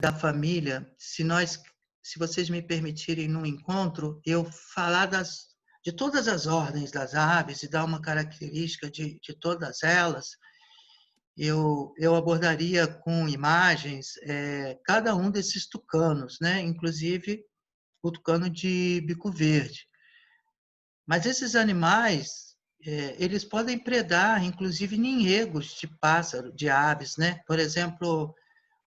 da família, se vocês me permitirem num encontro, eu falar de todas as ordens das aves e dar uma característica de todas elas, eu abordaria com imagens cada um desses tucanos, né? Inclusive o tucano de bico verde. Mas esses animais, eles podem predar, inclusive, ninhegos de pássaro, de aves, né? Por exemplo,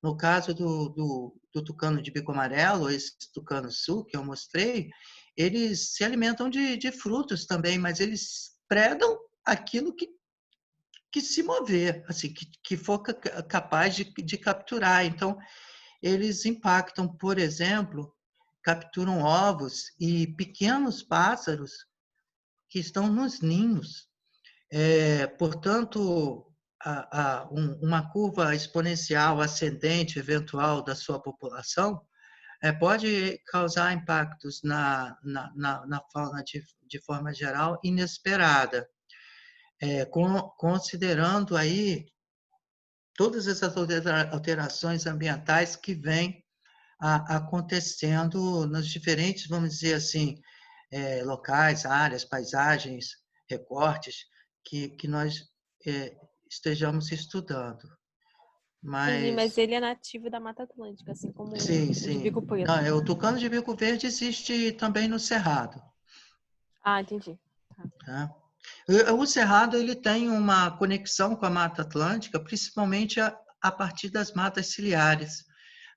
no caso do tucano de bico amarelo, esse tucano sul que eu mostrei, eles se alimentam de frutos também, mas eles predam aquilo que se mover, assim, que for capaz de capturar. Então, eles impactam, por exemplo, capturam ovos e pequenos pássaros que estão nos ninhos. Portanto, uma curva exponencial ascendente eventual da sua população pode causar impactos na fauna de forma geral inesperada, considerando aí todas essas alterações ambientais que vêm acontecendo nos diferentes, vamos dizer assim, locais, áreas, paisagens, recortes que nós estejamos estudando. Entendi, mas Mas, ele é nativo da Mata Atlântica, assim como sim, o de sim. bico preto. Não, o tucano de bico verde existe também no Cerrado. Ah, entendi. Tá. Tá? O Cerrado ele tem uma conexão com a Mata Atlântica, principalmente a partir das matas ciliares.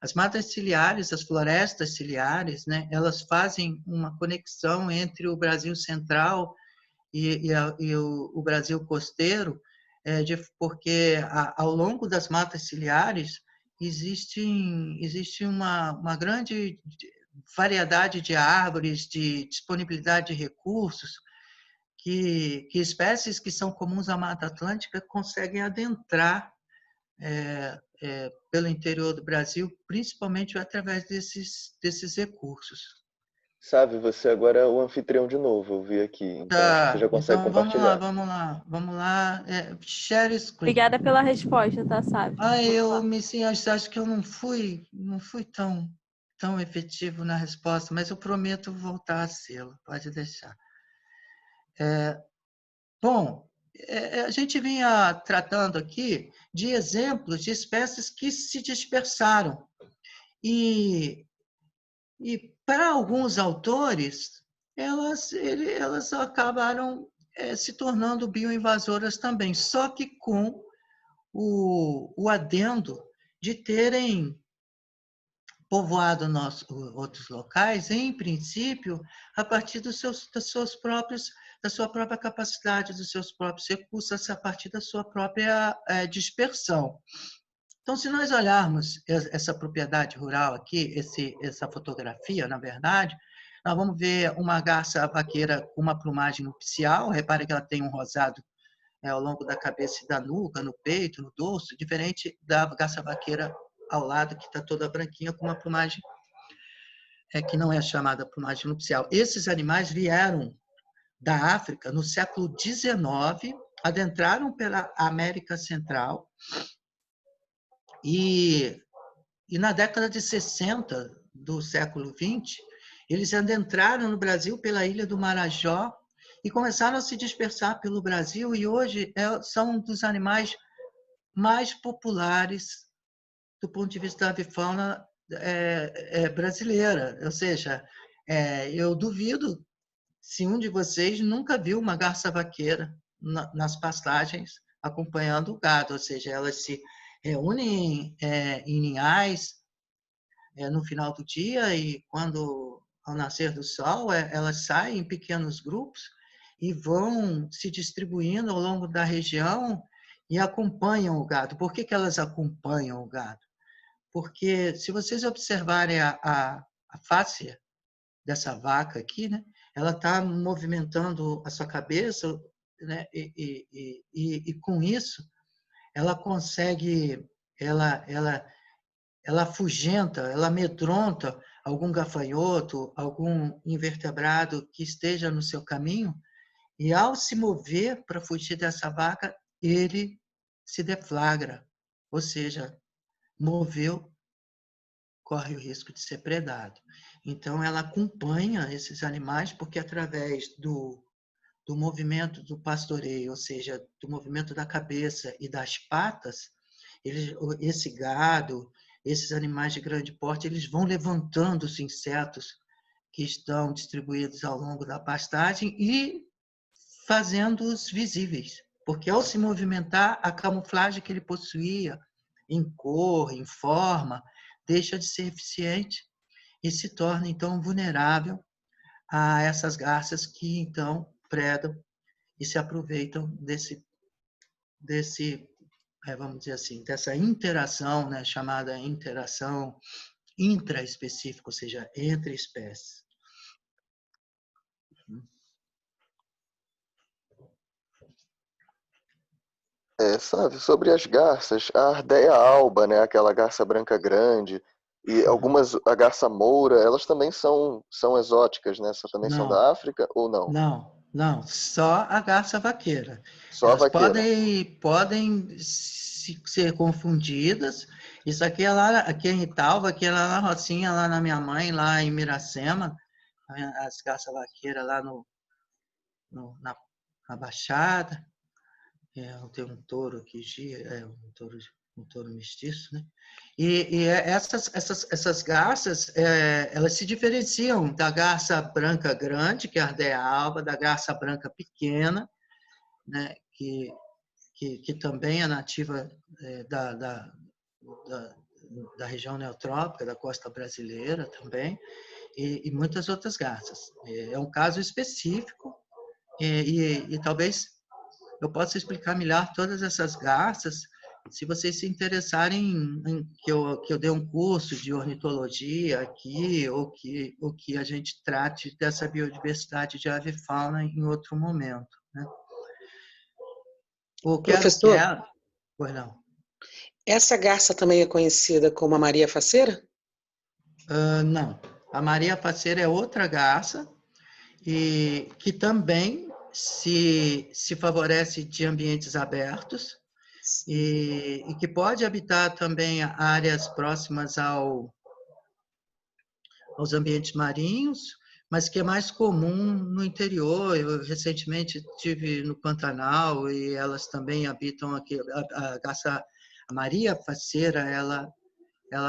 As matas ciliares, as florestas ciliares, né, elas fazem uma conexão entre o Brasil central e o Brasil costeiro, porque ao longo das matas ciliares existe uma grande variedade de árvores, de disponibilidade de recursos, que espécies que são comuns à Mata Atlântica conseguem adentrar pelo interior do Brasil, principalmente através desses recursos. Sabe, você agora é o anfitrião de novo, eu vi aqui. Então acho que você Tá, já consegue então vamos lá, compartilhar. vamos lá, vamos lá. Share screen. Obrigada pela resposta, tá, sabe? Vamos lá. Acho que eu não fui tão efetivo na resposta, mas eu prometo voltar a sê-lo, pode deixar. Bom, a gente vinha tratando aqui de exemplos de espécies que se dispersaram. E, e para alguns autores, elas acabaram se tornando bioinvasoras também, só que com o adendo de terem povoado outros locais, em princípio, a partir da sua própria capacidade, dos seus próprios recursos, a partir da sua própria dispersão. Então, se nós olharmos essa propriedade rural aqui, essa fotografia, na verdade, nós vamos ver uma garça vaqueira com uma plumagem nupcial. Repare que ela tem um rosado ao longo da cabeça e da nuca, no peito, no dorso, diferente da garça vaqueira ao lado, que está toda branquinha, com uma plumagem que não é chamada plumagem nupcial. Esses animais vieram da África no século XIX, adentraram pela América Central e na década de 60 do século XX, eles adentraram no Brasil pela ilha do Marajó e começaram a se dispersar pelo Brasil, e hoje são um dos animais mais populares do ponto de vista da avifauna brasileira. Ou seja, eu duvido se um de vocês nunca viu uma garça vaqueira nas pastagens acompanhando o gado, ou seja, elas se reúnem em ninhais no final do dia, e quando ao nascer do sol elas saem em pequenos grupos e vão se distribuindo ao longo da região e acompanham o gado. Por que elas acompanham o gado? Porque se vocês observarem a face dessa vaca aqui, né, ela está movimentando a sua cabeça, né, e com isso ela consegue, ela afugenta, ela amedronta algum gafanhoto, algum invertebrado que esteja no seu caminho, e ao se mover para fugir dessa vaca, ele se deflagra, ou seja, moveu corre o risco de ser predado. Então, ela acompanha esses animais, porque através do movimento do pastoreio, ou seja, do movimento da cabeça e das patas, esse gado, esses animais de grande porte, eles vão levantando os insetos que estão distribuídos ao longo da pastagem e fazendo-os visíveis, porque ao se movimentar, a camuflagem que ele possuía em cor, em forma, deixa de ser eficiente e se torna, então, vulnerável a essas garças que, então, predam e se aproveitam vamos dizer assim, dessa interação, né, chamada interação intraespecífica, ou seja, entre espécies. Sabe, sobre as garças, a Ardea alba, né, aquela garça branca grande, e algumas, a garça moura, elas também são exóticas, né? Também são Não, da África ou não? não, só a garça vaqueira. Só a Elas vaqueira. podem ser confundidas. Isso aqui é lá, aqui em Italva, aqui é lá na Rocinha, lá na minha mãe, lá em Miracema, as garças vaqueiras lá na Baixada. Tem um touro aqui, um touro mestiço, né? E essas garças, elas se diferenciam da garça branca grande, que é a Ardea alba, da garça branca pequena, né? Que também é nativa da região neotrópica, da costa brasileira também, e muitas outras garças. É um caso específico, e talvez eu posso explicar melhor todas essas garças se vocês se interessarem que eu dê um curso de ornitologia aqui, ou que a gente trate dessa biodiversidade de ave e fauna em outro momento, né? O Professor, pois não. Essa garça também é conhecida como a Maria Faceira? Não. A Maria Faceira é outra garça, e que também se favorece de ambientes abertos e que pode habitar também áreas próximas aos ambientes marinhos, mas que é mais comum no interior. Eu recentemente estive no Pantanal e elas também habitam aqui. A Maria Faceira, ela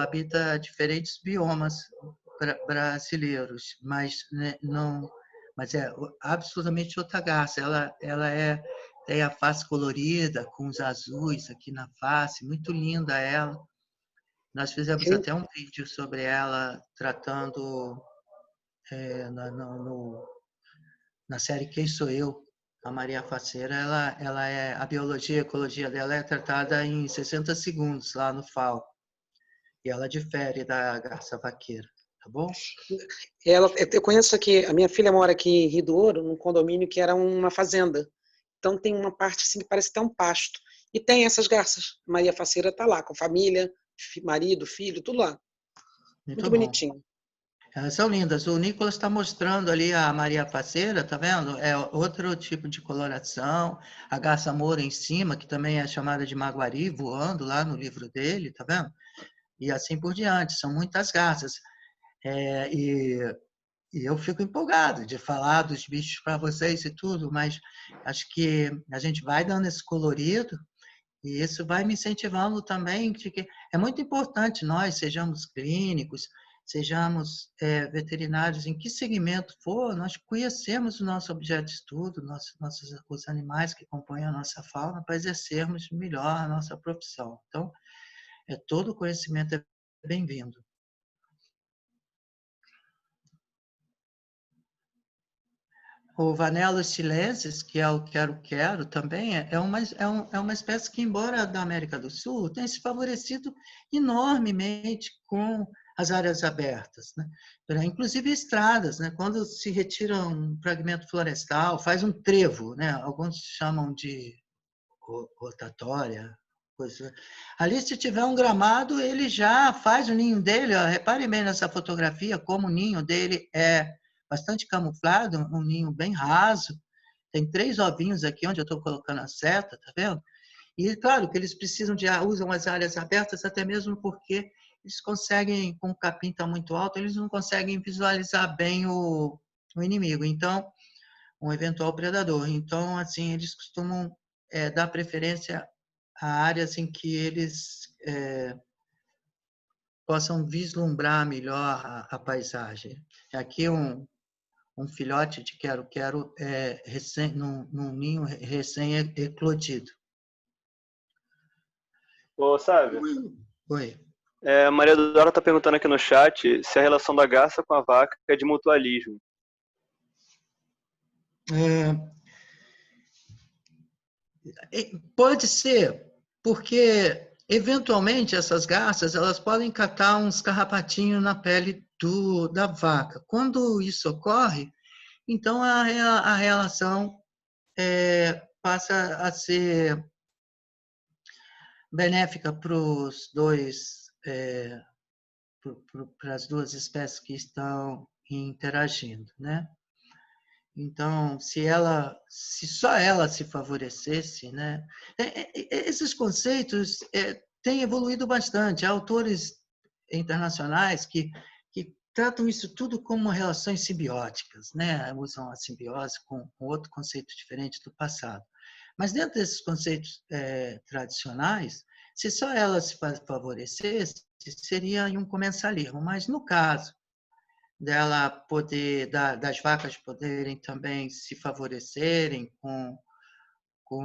habita diferentes biomas brasileiros, mas, né, não, mas é absolutamente outra garça. Ela tem a face colorida, com os azuis aqui na face, muito linda ela. Nós fizemos até um vídeo sobre ela, tratando na série Quem Sou Eu? A Maria Faceira, a biologia e a ecologia dela é tratada em 60 segundos lá no FAO. E ela difere da garça vaqueira, tá bom? Eu conheço aqui, a minha filha mora aqui em Rio do Ouro, num condomínio que era uma fazenda. Então tem uma parte assim que parece até um pasto. E tem essas garças. Maria Faceira está lá, com família, marido, filho, tudo lá. Muito bonitinho. Elas são lindas. O Nicolas está mostrando ali a Maria Faceira, tá vendo? É outro tipo de coloração. A garça moura em cima, que também é chamada de maguari, voando lá no livro dele, tá vendo? E assim por diante. São muitas garças. E eu fico empolgado de falar dos bichos para vocês e tudo, mas acho que a gente vai dando esse colorido e isso vai me incentivando também de que é muito importante nós sejamos clínicos, sejamos veterinários, em que segmento for, nós conhecemos o nosso objeto de estudo, os animais que compõem a nossa fauna, para exercermos melhor a nossa profissão. Então, todo conhecimento é bem-vindo. O Vanellus chilensis, que é o quero-quero, também é uma espécie que, embora da América do Sul, tem se favorecido enormemente com as áreas abertas, né? Inclusive estradas, né? Quando se retira um fragmento florestal, faz um trevo, né? Alguns chamam de rotatória. Coisa. Ali, se tiver um gramado, ele já faz o ninho dele. Ó, reparem bem nessa fotografia, como o ninho dele é bastante camuflado, um ninho bem raso. Tem 3 ovinhos aqui onde eu estou colocando a seta, tá vendo? E claro que eles usam as áreas abertas até mesmo porque eles conseguem, como o capim está muito alto, eles não conseguem visualizar bem o inimigo. Então, um eventual predador. Então, assim, eles costumam dar preferência a áreas em que eles possam vislumbrar melhor a paisagem. Aqui um filhote de quero-quero num ninho recém-eclodido. Ô, Sávio. Oi. A Maria Dora está perguntando aqui no chat se a relação da garça com a vaca é de mutualismo. Pode ser, porque eventualmente essas garças elas podem catar uns carrapatinhos na pele da vaca. Quando isso ocorre, então a relação passa a ser benéfica para os dois, para as duas espécies que estão interagindo, né? Então, se só ela se favorecesse, né? Esses conceitos têm evoluído bastante. Há autores internacionais que tratam isso tudo como relações simbióticas, né? Usam a simbiose com outro conceito diferente do passado. Mas dentro desses conceitos tradicionais, se só ela se favorecesse, seria um comensalismo. Mas no caso dela poder, das vacas poderem também se favorecerem com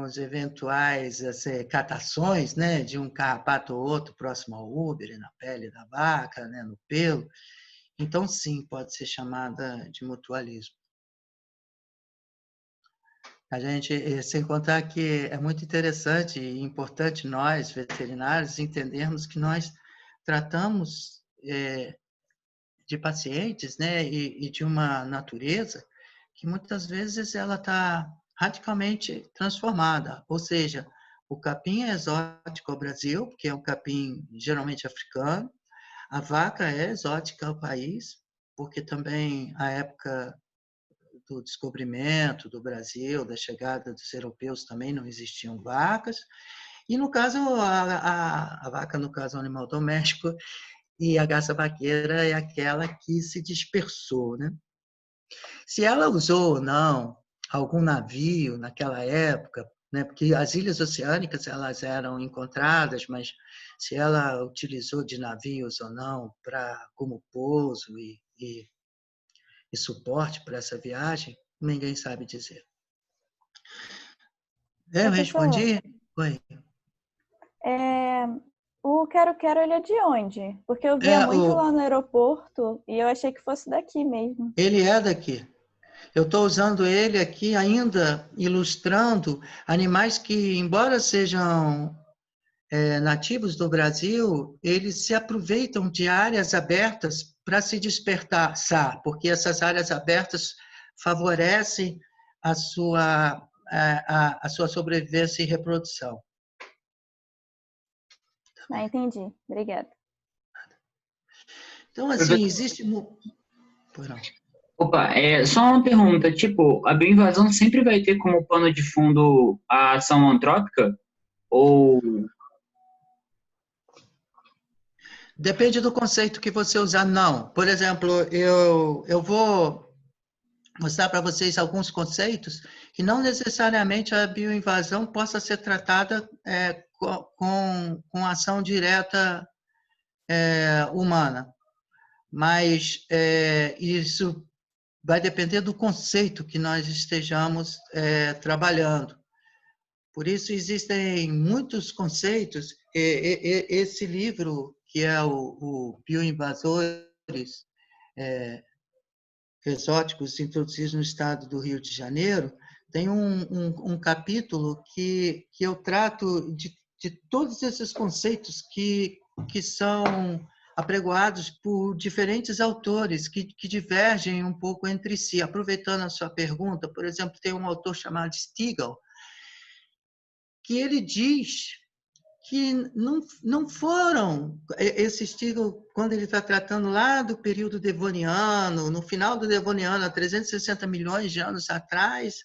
os eventuais catações, né, de um carrapato ou outro próximo ao úbere, na pele da vaca, né, no pelo, então sim, pode ser chamada de mutualismo. A gente, sem contar que é muito interessante e importante nós, veterinários, entendermos que nós tratamos de pacientes, né, e de uma natureza que muitas vezes ela está radicalmente transformada. Ou seja, o capim é exótico ao Brasil, porque é um capim geralmente africano. A vaca é exótica ao país, porque também a época do descobrimento do Brasil, da chegada dos europeus, também não existiam vacas. E, no caso, a vaca, no caso, é um animal doméstico, e a garça vaqueira é aquela que se dispersou, né? Se ela usou ou não algum navio naquela época, né? Porque as ilhas oceânicas elas eram encontradas, mas se ela utilizou de navios ou não como pouso e suporte para essa viagem, ninguém sabe dizer. Eu respondi? Oi. O quero-quero, ele é de onde? Porque eu via muito lá no aeroporto e eu achei que fosse daqui mesmo. Ele é daqui. Eu estou usando ele aqui ainda ilustrando animais que, embora sejam nativos do Brasil, eles se aproveitam de áreas abertas para se dispersar, porque essas áreas abertas favorecem a sua sobrevivência e reprodução. Entendi. Obrigada. Então, assim, existe... Opa, só uma pergunta, tipo, a bioinvasão sempre vai ter como pano de fundo a ação antrópica? Ou... Depende do conceito que você usar, não. Por exemplo, eu vou mostrar para vocês alguns conceitos que não necessariamente a bioinvasão possa ser tratada com ação direta humana. Mas isso vai depender do conceito que nós estejamos trabalhando. Por isso, existem muitos conceitos. Esse livro, que é o Bioinvasores Exóticos Introduzidos no Estado do Rio de Janeiro, tem um capítulo que eu trato de todos esses conceitos que são apregoados por diferentes autores que divergem um pouco entre si. Aproveitando a sua pergunta, por exemplo, tem um autor chamado Stigall, que ele diz que não foram, esse Stigall, quando ele está tratando lá do período devoniano, no final do devoniano, há 360 milhões de anos atrás,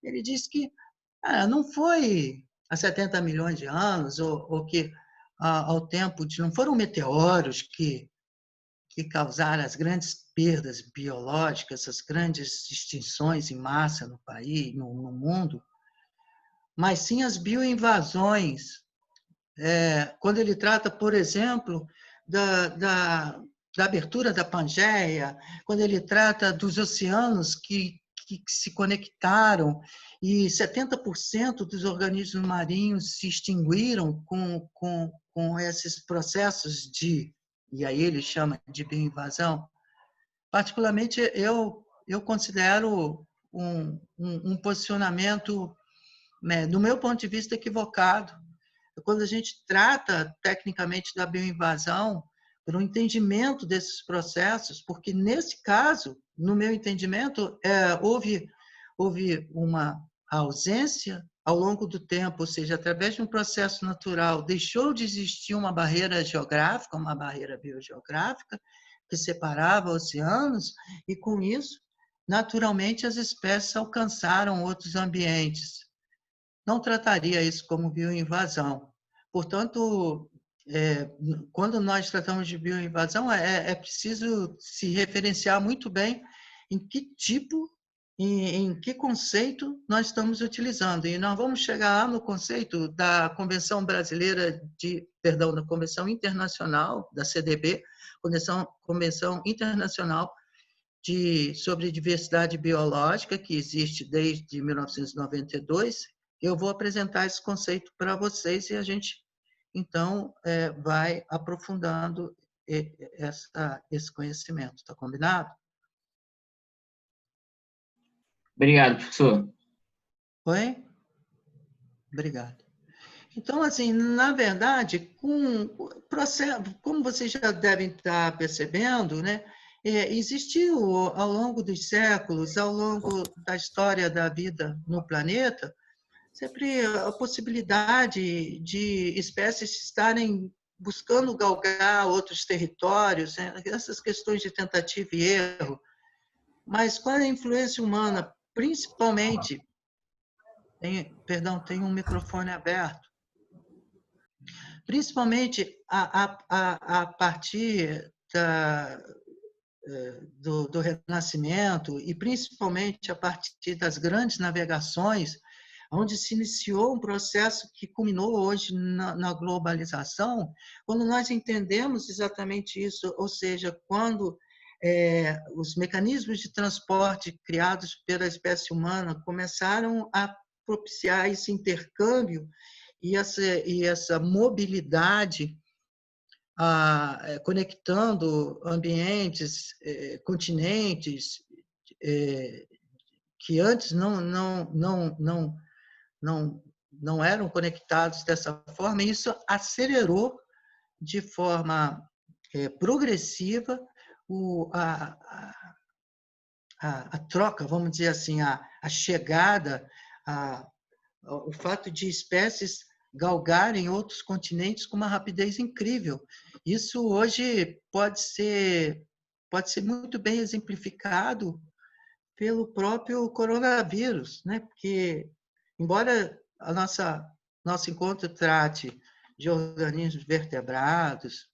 ele diz que não foi há 70 milhões de anos, ou que ao tempo não foram meteoros que causaram as grandes perdas biológicas, as grandes extinções em massa no país, no mundo, mas sim as bioinvasões. Quando ele trata, por exemplo, da abertura da Pangeia, quando ele trata dos oceanos que se conectaram e 70% dos organismos marinhos se extinguiram com esses processos e aí ele chama de bioinvasão. Particularmente, eu considero um posicionamento, né, do meu ponto de vista, equivocado. Quando a gente trata tecnicamente da bioinvasão, por um entendimento desses processos, porque nesse caso, no meu entendimento, houve uma ausência ao longo do tempo, ou seja, através de um processo natural, deixou de existir uma barreira geográfica, uma barreira biogeográfica, que separava oceanos, e com isso, naturalmente, as espécies alcançaram outros ambientes. Não trataria isso como bioinvasão. Portanto, quando nós tratamos de bioinvasão, é preciso se referenciar muito bem em que tipo, em que conceito nós estamos utilizando. E nós vamos chegar lá no conceito da Convenção Brasileira da Convenção Internacional, da CDB, Convenção Internacional sobre Diversidade Biológica, que existe desde 1992. Eu vou apresentar esse conceito para vocês e a gente, então, vai aprofundando esse conhecimento. Está combinado? Obrigado, professor. Oi? Obrigado. Então, assim, na verdade, como vocês já devem estar percebendo, né, existiu ao longo dos séculos, ao longo da história da vida no planeta, sempre a possibilidade de espécies estarem buscando galgar outros territórios, né? Essas questões de tentativa e erro. Mas com a influência humana, principalmente... tem um microfone aberto. Principalmente a partir do Renascimento e principalmente a partir das grandes navegações, onde se iniciou um processo que culminou hoje na globalização, quando nós entendemos exatamente isso, ou seja, quando os mecanismos de transporte criados pela espécie humana começaram a propiciar esse intercâmbio e essa mobilidade, conectando ambientes, continentes, que antes não eram conectados dessa forma, e isso acelerou de forma progressiva a troca, vamos dizer assim, a chegada, o fato de espécies galgarem outros continentes com uma rapidez incrível. Isso hoje pode ser muito bem exemplificado pelo próprio coronavírus, né? Porque, embora nosso encontro trate de organismos vertebrados,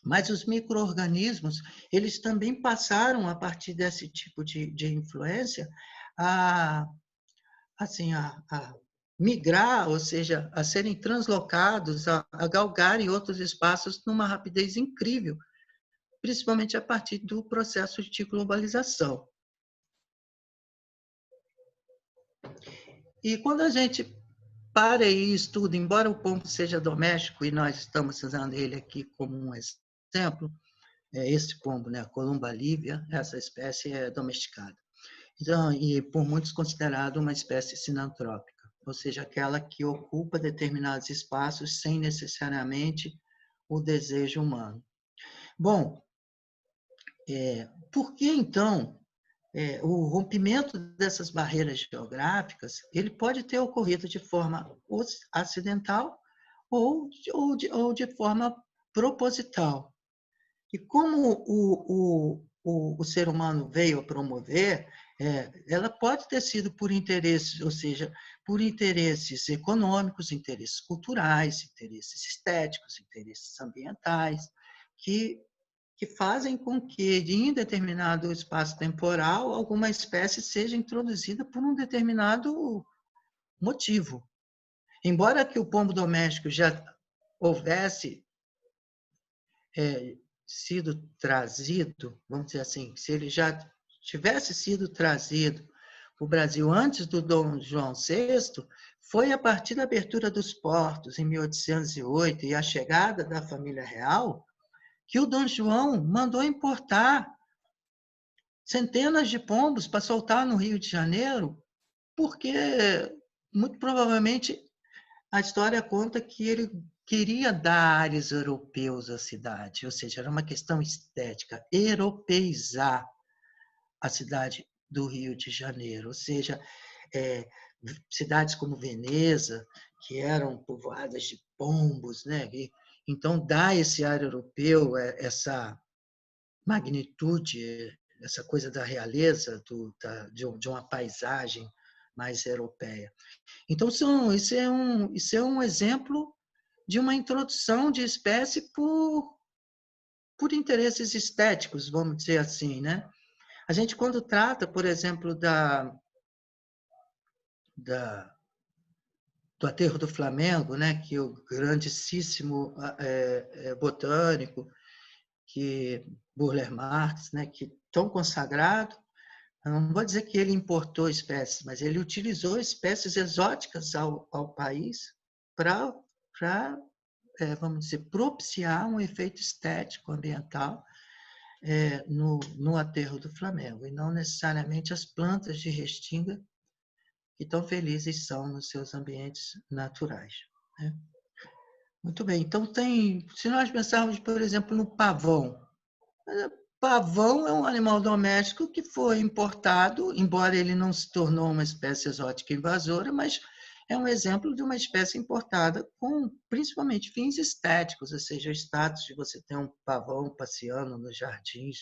mas os micro-organismos, eles também passaram, a partir desse tipo de influência, a migrar, ou seja, a serem translocados, a galgarem outros espaços numa rapidez incrível, principalmente a partir do processo de globalização. E quando a gente para e estuda, embora o pombo seja doméstico, e nós estamos usando ele aqui como um exemplo, esse pombo, né, a Columba livia, essa espécie é domesticada. Então, e por muitos considerado uma espécie sinantrópica, ou seja, aquela que ocupa determinados espaços sem necessariamente o desejo humano. Bom, por que então o rompimento dessas barreiras geográficas ele pode ter ocorrido de forma acidental ou de forma proposital? E como o ser humano veio a promover ela pode ter sido por interesses, ou seja, por interesses econômicos, interesses culturais, interesses estéticos, interesses ambientais, que fazem com que, em determinado espaço temporal, alguma espécie seja introduzida por um determinado motivo. Embora que o pombo doméstico já houvesse sido trazido, vamos dizer assim, se ele já tivesse sido trazido para o Brasil antes do Dom João VI, foi a partir da abertura dos portos, em 1808, e a chegada da família real, que o Dom João mandou importar centenas de pombos para soltar no Rio de Janeiro, porque, muito provavelmente, a história conta que ele queria dar ares europeus à cidade, ou seja, era uma questão estética, europeizar a cidade do Rio de Janeiro, ou seja, cidades como Veneza, que eram povoadas de pombos, né? Então, dá esse ar europeu, essa magnitude, essa coisa da realeza, de uma paisagem mais europeia. Então, isso é um exemplo de uma introdução de espécie por interesses estéticos, vamos dizer assim, né? A gente, quando trata, por exemplo, do Aterro do Flamengo, né, que o grandíssimo botânico, que Burle Marx, né, que tão consagrado, eu não vou dizer que ele importou espécies, mas ele utilizou espécies exóticas ao país para, vamos dizer, propiciar um efeito estético, ambiental, no Aterro do Flamengo, e não necessariamente as plantas de restinga que tão felizes são nos seus ambientes naturais, né? Muito bem, então se nós pensarmos, por exemplo, no pavão, pavão é um animal doméstico que foi importado, embora ele não se tornou uma espécie exótica invasora, mas é um exemplo de uma espécie importada com principalmente fins estéticos, ou seja, o status de você ter um pavão passeando nos jardins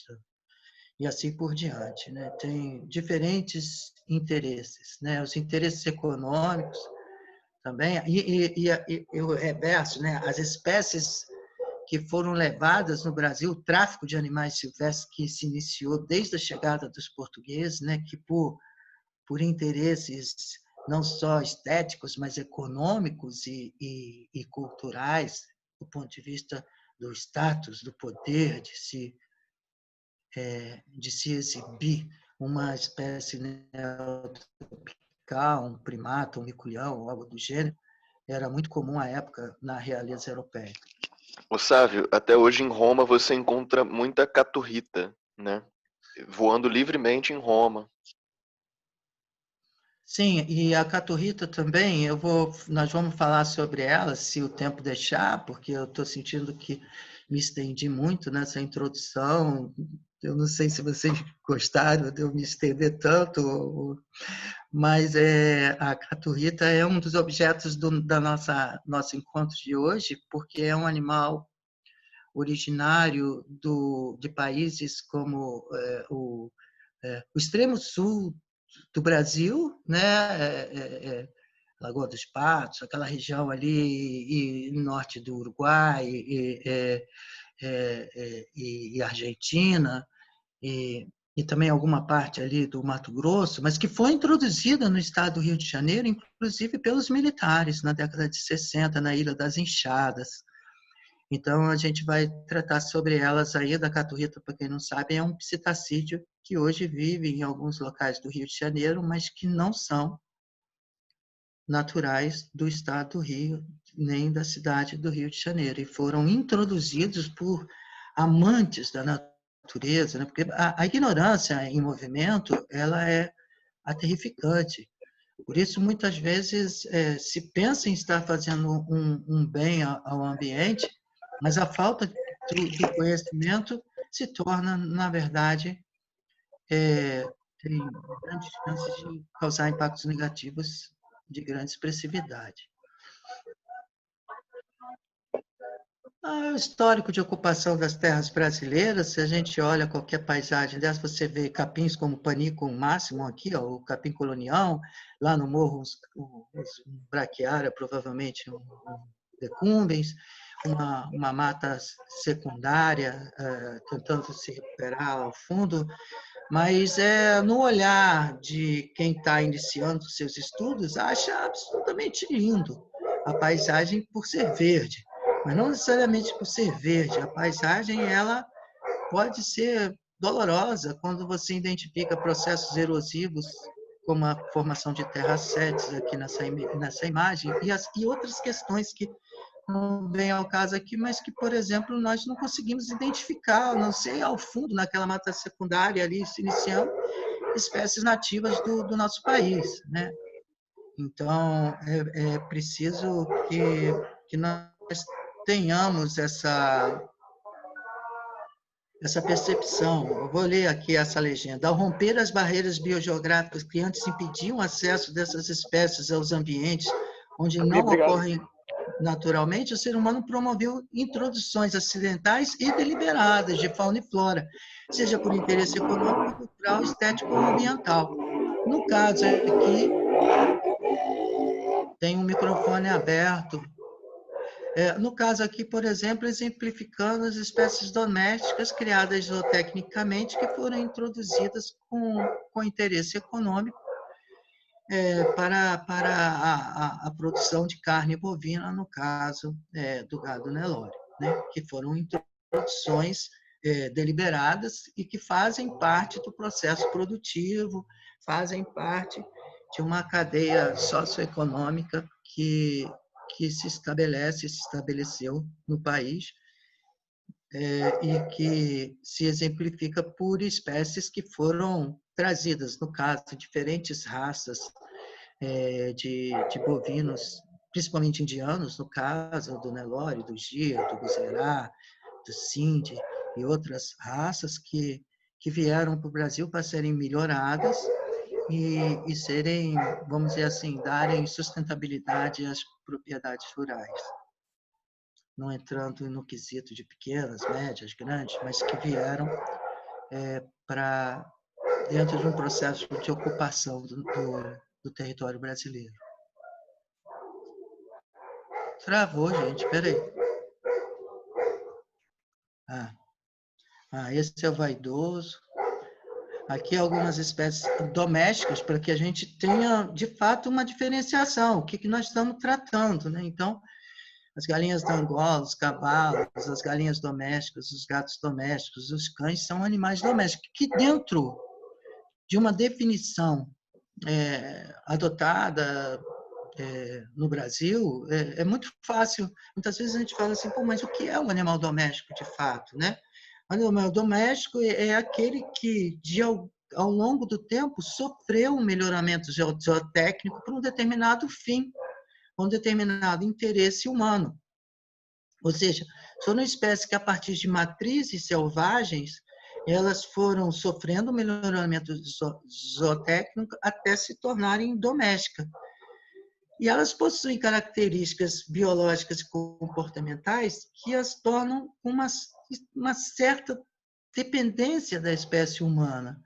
e assim por diante, né? Tem diferentes interesses, né? Os interesses econômicos também, e o reverso, né? As espécies que foram levadas no Brasil, o tráfico de animais silvestres que se iniciou desde a chegada dos portugueses, né? Que por interesses não só estéticos, mas econômicos e culturais, do ponto de vista do status, do poder de se exibir uma espécie neotropical, um primata, um miculhão, algo do gênero, era muito comum à época na realeza europeia. Ô Sávio, até hoje em Roma você encontra muita caturrita, né? Voando livremente em Roma. Sim, e a caturrita também, nós vamos falar sobre ela, se o tempo deixar, porque eu estou sentindo que me estendi muito nessa introdução. Eu não sei se vocês gostaram de eu me estender tanto, mas a caturrita é um dos objetos da nosso encontro de hoje, porque é um animal originário de países como o extremo sul do Brasil, né? Lagoa dos Patos, aquela região ali, e norte do Uruguai, e Argentina, e também alguma parte ali do Mato Grosso, mas que foi introduzida no estado do Rio de Janeiro, inclusive pelos militares, na década de 60, na Ilha das Enxadas. Então, a gente vai tratar sobre elas aí. Da caturrita, para quem não sabe, é um psitacídeo que hoje vive em alguns locais do Rio de Janeiro, mas que não são naturais do estado do Rio, nem da cidade do Rio de Janeiro, e foram introduzidos por amantes da natureza, né? Porque a ignorância em movimento, ela é aterrificante. Por isso, muitas vezes, se pensa em estar fazendo um bem ao ambiente, mas a falta do conhecimento se torna, na verdade, tem grandes chances de causar impactos negativos de grande expressividade. O histórico de ocupação das terras brasileiras, se a gente olha qualquer paisagem dessa, você vê capins como Panico máximo aqui, ó, o capim colonial, lá no morro, um braquiária, provavelmente um decumbens, uma mata secundária tentando se recuperar ao fundo, mas no olhar de quem está iniciando seus estudos, acha absolutamente lindo a paisagem por ser verde. Mas não necessariamente por ser verde. A paisagem ela pode ser dolorosa quando você identifica processos erosivos, como a formação de terrassetes aqui nessa imagem, e outras questões que não vêm ao caso aqui, mas que, por exemplo, nós não conseguimos identificar, não sei, ao fundo, naquela mata secundária ali se iniciando, espécies nativas do nosso país, né? Então, é preciso que nós tenhamos essa percepção. Eu vou ler aqui essa legenda. Ao romper as barreiras biogeográficas que antes impediam o acesso dessas espécies aos ambientes onde não ocorrem naturalmente, o ser humano promoveu introduções acidentais e deliberadas de fauna e flora, seja por interesse econômico, cultural, estético ou ambiental. No caso aqui, tem um microfone aberto. No caso aqui, por exemplo, exemplificando as espécies domésticas criadas zootecnicamente que foram introduzidas com interesse econômico para a produção de carne bovina, no caso do gado Nelore, né? Que foram introduções deliberadas e que fazem parte do processo produtivo, fazem parte de uma cadeia socioeconômica que se estabeleceu no país e que se exemplifica por espécies que foram trazidas, no caso, diferentes raças de bovinos, principalmente indianos, no caso do Nelore, do Gia, do Guzerá, do Sindhi e outras raças que vieram para o Brasil para serem melhoradas e serem, vamos dizer assim, darem sustentabilidade às propriedades rurais. Não entrando no quesito de pequenas, médias, grandes, mas que vieram para dentro de um processo de ocupação do território brasileiro. Travou, gente, peraí. Esse é o vaidoso. Aqui algumas espécies domésticas, para que a gente tenha, de fato, uma diferenciação, o que nós estamos tratando, né? Então, as galinhas da Angola, os cavalos, as galinhas domésticas, os gatos domésticos, os cães são animais domésticos, que dentro de uma definição adotada no Brasil, é muito fácil. Muitas vezes a gente fala assim, mas o que é um animal doméstico de fato, né? O animal doméstico é aquele que, ao longo do tempo, sofreu um melhoramento zootécnico para um determinado fim, um determinado interesse humano. Ou seja, foram espécies que, a partir de matrizes selvagens, elas foram sofrendo melhoramento zootécnico até se tornarem domésticas. E elas possuem características biológicas e comportamentais que as tornam uma certa dependência da espécie humana,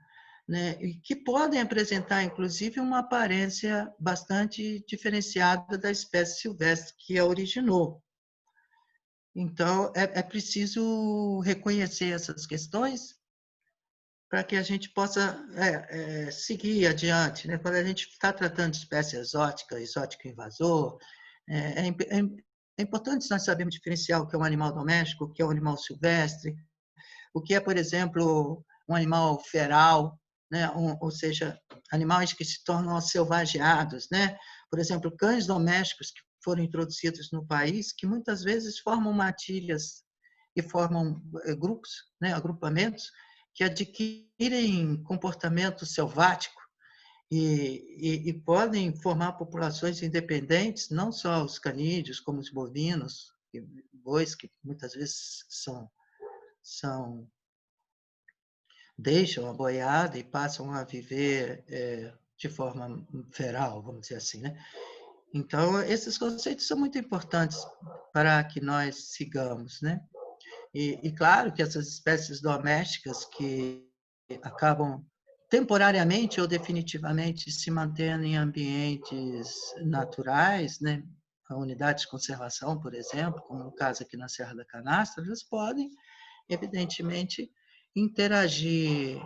né? E que podem apresentar, inclusive, uma aparência bastante diferenciada da espécie silvestre que a originou. Então, é preciso reconhecer essas questões para que a gente possa seguir adiante, né? Quando a gente está tratando de espécie exótica, exótico invasor, é importante nós sabermos diferenciar o que é um animal doméstico, o que é um animal silvestre, o que é, por exemplo, um animal feral, né? Ou seja, animais que se tornam selvageados, né? Por exemplo, cães domésticos que foram introduzidos no país, que muitas vezes formam matilhas e formam grupos, né? Agrupamentos, que adquirem comportamento selvático e podem formar populações independentes, não só os canídeos, como os bovinos, e bois, que muitas vezes deixam a boiada e passam a viver de forma feral, vamos dizer assim, né? Então, esses conceitos são muito importantes para que nós sigamos, né? E claro que essas espécies domésticas que acabam temporariamente ou definitivamente se mantendo em ambientes naturais, né? Unidades de conservação, por exemplo, como no caso aqui na Serra da Canastra, elas podem, evidentemente, interagir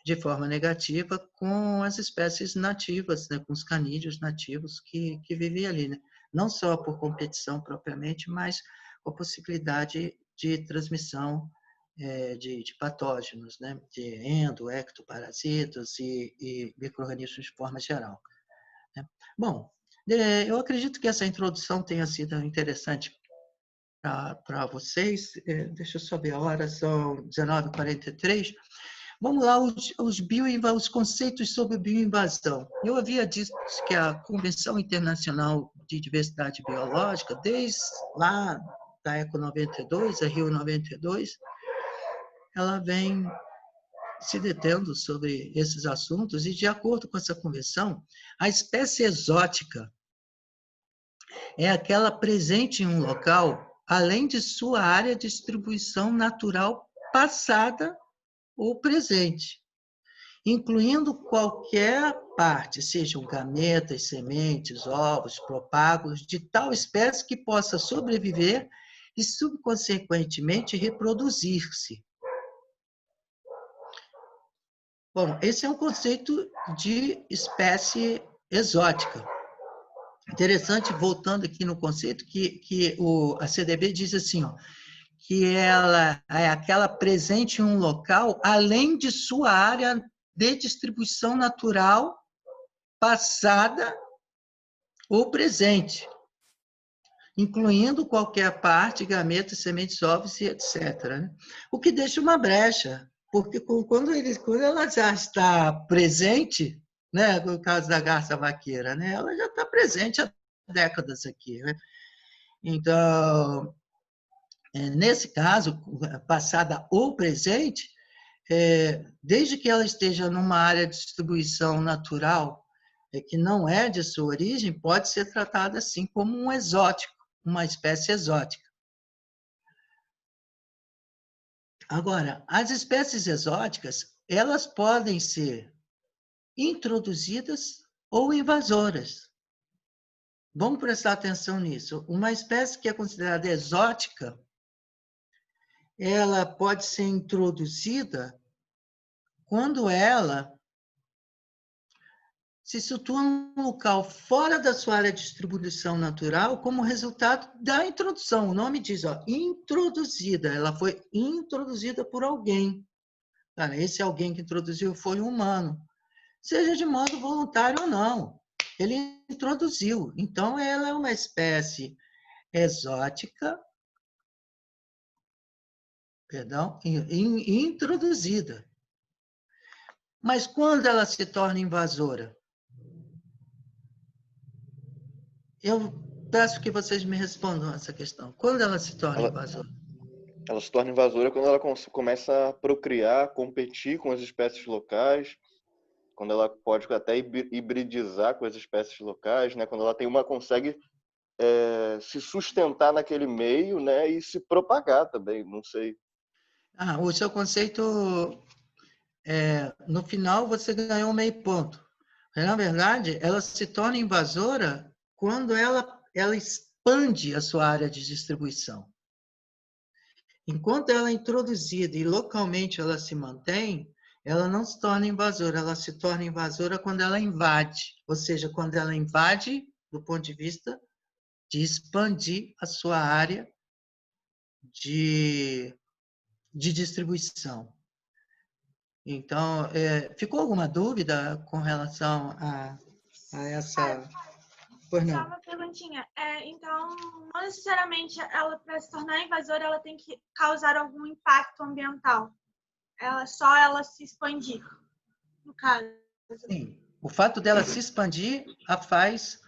de forma negativa com as espécies nativas, né? Com os canídeos nativos que vivem ali, né? Não só por competição propriamente, mas com a possibilidade de transmissão de patógenos, né? De ectoparasitas e micro-organismos de forma geral. Né? Bom, eu acredito que essa introdução tenha sido interessante para vocês. Deixa eu só ver a hora, são 19h43. Vamos lá, os conceitos sobre bioinvasão. Eu havia dito que a Convenção Internacional de Diversidade Biológica, desde lá da ECO 92, a Rio 92, ela vem se detendo sobre esses assuntos e, de acordo com essa convenção, a espécie exótica é aquela presente em um local, além de sua área de distribuição natural passada ou presente, incluindo qualquer parte, sejam gametas, sementes, ovos, propágulos, de tal espécie que possa sobreviver e, subconsequentemente, reproduzir-se. Bom, esse é um conceito de espécie exótica. Interessante, voltando aqui no conceito, que a CDB diz assim, ó, que ela é aquela presente em um local, além de sua área de distribuição natural, passada ou presente, incluindo qualquer parte, gametas, sementes, ovos e etc. Né? O que deixa uma brecha, porque quando ela já está presente, né, no caso da garça vaqueira, né, ela já está presente há décadas aqui. Né? Então, nesse caso, passada ou presente, desde que ela esteja numa área de distribuição natural que não é de sua origem, pode ser tratada assim como um exótico, uma espécie exótica. Agora, as espécies exóticas, elas podem ser introduzidas ou invasoras. Vamos prestar atenção nisso. Uma espécie que é considerada exótica, ela pode ser introduzida quando ela se situa num local fora da sua área de distribuição natural como resultado da introdução. O nome diz, ó, introduzida. Ela foi introduzida por alguém. Cara, esse alguém que introduziu foi um humano. Seja de modo voluntário ou não. Ele introduziu. Então, ela é uma espécie exótica, introduzida. Mas quando ela se torna invasora? Eu peço que vocês me respondam essa questão. Quando ela se torna invasora? Ela se torna invasora quando ela começa a procriar, competir com as espécies locais, quando ela pode até hibridizar com as espécies locais, né? Quando ela consegue se sustentar naquele meio, né? E se propagar também, não sei. O seu conceito, no final, você ganhou meio ponto. Na verdade, ela se torna invasora quando ela expande a sua área de distribuição. Enquanto ela é introduzida e localmente ela se mantém, ela não se torna invasora, ela se torna invasora quando ela invade, ou seja, quando ela invade do ponto de vista de expandir a sua área de distribuição. Então, ficou alguma dúvida com relação a essa... Pois não. Só uma perguntinha. Então, não necessariamente ela, para se tornar invasora, ela tem que causar algum impacto ambiental. Ela se expandir, no caso. Sim. O fato dela se expandir a faz,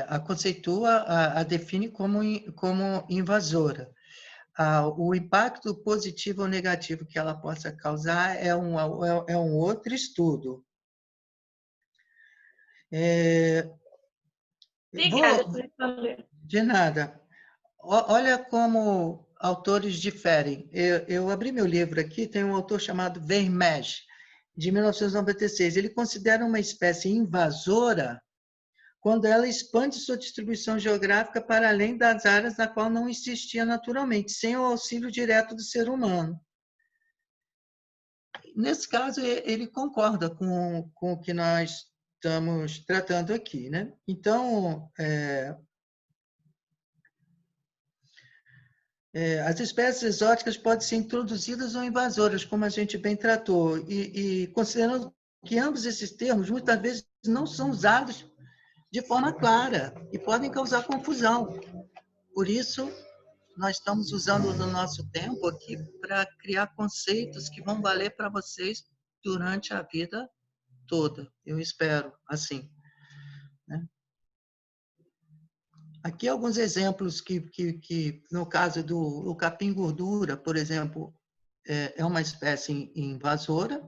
a conceitua, a define como invasora. O impacto positivo ou negativo que ela possa causar é um outro estudo. Obrigada por responder. De nada. Olha como autores diferem. Eu abri meu livro aqui, tem um autor chamado Vermeer, de 1996. Ele considera uma espécie invasora quando ela expande sua distribuição geográfica para além das áreas na qual não existia naturalmente, sem o auxílio direto do ser humano. Nesse caso, ele concorda com o que nós estamos tratando aqui, né? Então, as espécies exóticas podem ser introduzidas ou invasoras, como a gente bem tratou, e considerando que ambos esses termos, muitas vezes, não são usados de forma clara e podem causar confusão. Por isso, nós estamos usando o nosso tempo aqui para criar conceitos que vão valer para vocês durante a vida toda. Eu espero, assim. Né? Aqui alguns exemplos que no caso do capim-gordura, por exemplo, é uma espécie invasora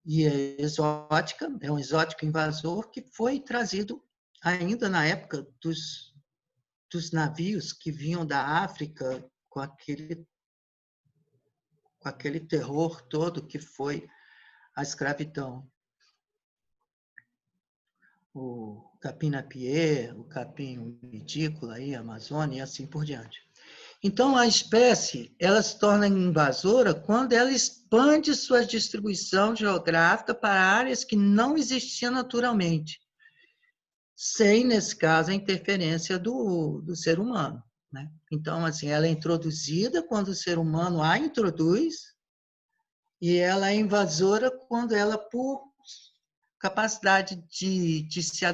e é exótica, é um exótico invasor que foi trazido ainda na época dos navios que vinham da África com aquele terror todo que foi a escravidão. O capim-napier, o capim ridículo aí, Amazônia e assim por diante. Então, a espécie ela se torna invasora quando ela expande sua distribuição geográfica para áreas que não existiam naturalmente, sem, nesse caso, a interferência do ser humano. Né? Então, assim, ela é introduzida quando o ser humano a introduz e ela é invasora quando ela, por capacidade de se